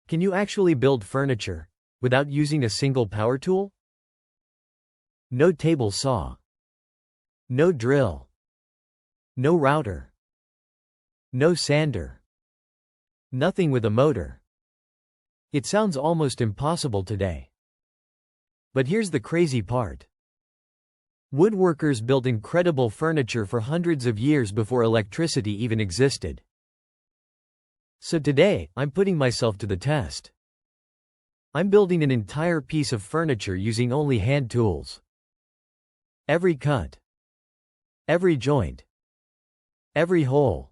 Can you actually build furniture without using a single power tool? No table saw. No drill. No router. No sander. Nothing with a motor. It sounds almost impossible today. But here's the crazy part. Woodworkers built incredible furniture for hundreds of years before electricity even existed. So today, I'm putting myself to the test. I'm building an entire piece of furniture using only hand tools. Every cut. Every joint. Every hole.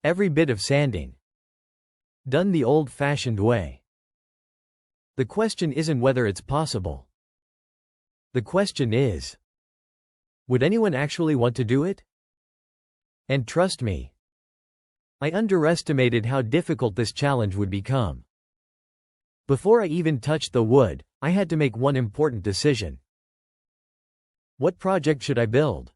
Every bit of sanding. Done the old-fashioned way. The question isn't whether it's possible. The question is, would anyone actually want to do it? And trust me, I underestimated how difficult this challenge would become. Before I even touched the wood, I had to make one important decision. What project should I build?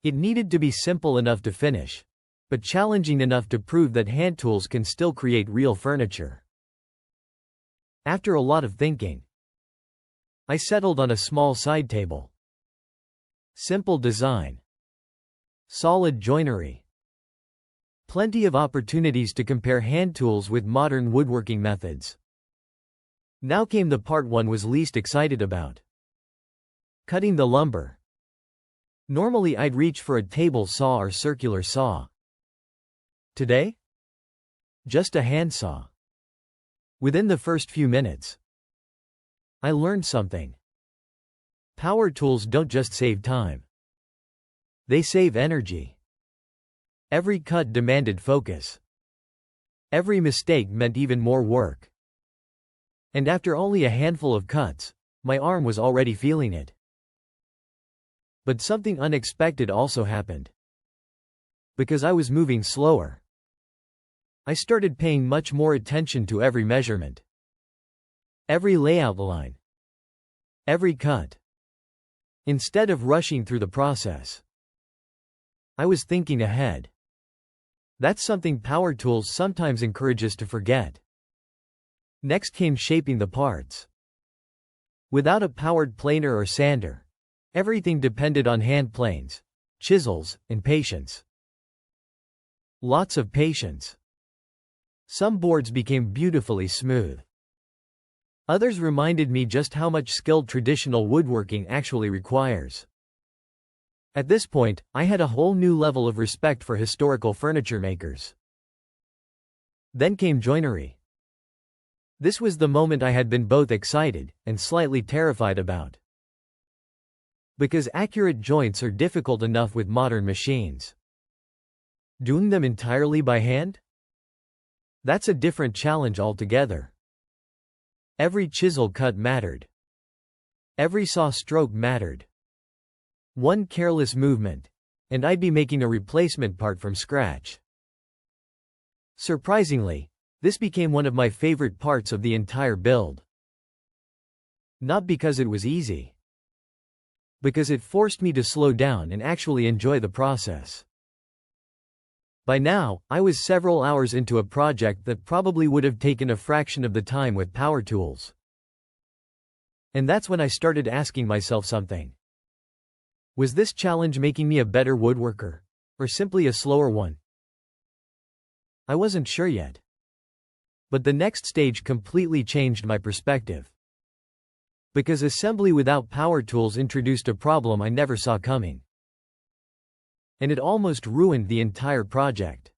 It needed to be simple enough to finish, but challenging enough to prove that hand tools can still create real furniture. After a lot of thinking, I settled on a small side table. Simple design. Solid joinery. Plenty of opportunities to compare hand tools with modern woodworking methods. Now came the part one was least excited about. Cutting the lumber. Normally I'd reach for a table saw or circular saw. Today? Just a handsaw. Within the first few minutes, I learned something. Power tools don't just save time. They save energy. Every cut demanded focus. Every mistake meant even more work. And after only a handful of cuts, my arm was already feeling it. But something unexpected also happened. Because I was moving slower, I started paying much more attention to every measurement. Every layout line. Every cut. Instead of rushing through the process, I was thinking ahead. That's something power tools sometimes encourage us to forget. Next came shaping the parts. Without a powered planer or sander, everything depended on hand planes, chisels, and patience. Lots of patience. Some boards became beautifully smooth. Others reminded me just how much skill traditional woodworking actually requires. At this point, I had a whole new level of respect for historical furniture makers. Then came joinery. This was the moment I had been both excited and slightly terrified about. Because accurate joints are difficult enough with modern machines. Doing them entirely by hand? That's a different challenge altogether. Every chisel cut mattered. Every saw stroke mattered. One careless movement, and I'd be making a replacement part from scratch. Surprisingly, this became one of my favorite parts of the entire build. Not because it was easy. Because it forced me to slow down and actually enjoy the process. By now, I was several hours into a project that probably would have taken a fraction of the time with power tools. And that's when I started asking myself something. Was this challenge making me a better woodworker, or simply a slower one? I wasn't sure yet. But the next stage completely changed my perspective. Because assembly without power tools introduced a problem I never saw coming. And it almost ruined the entire project.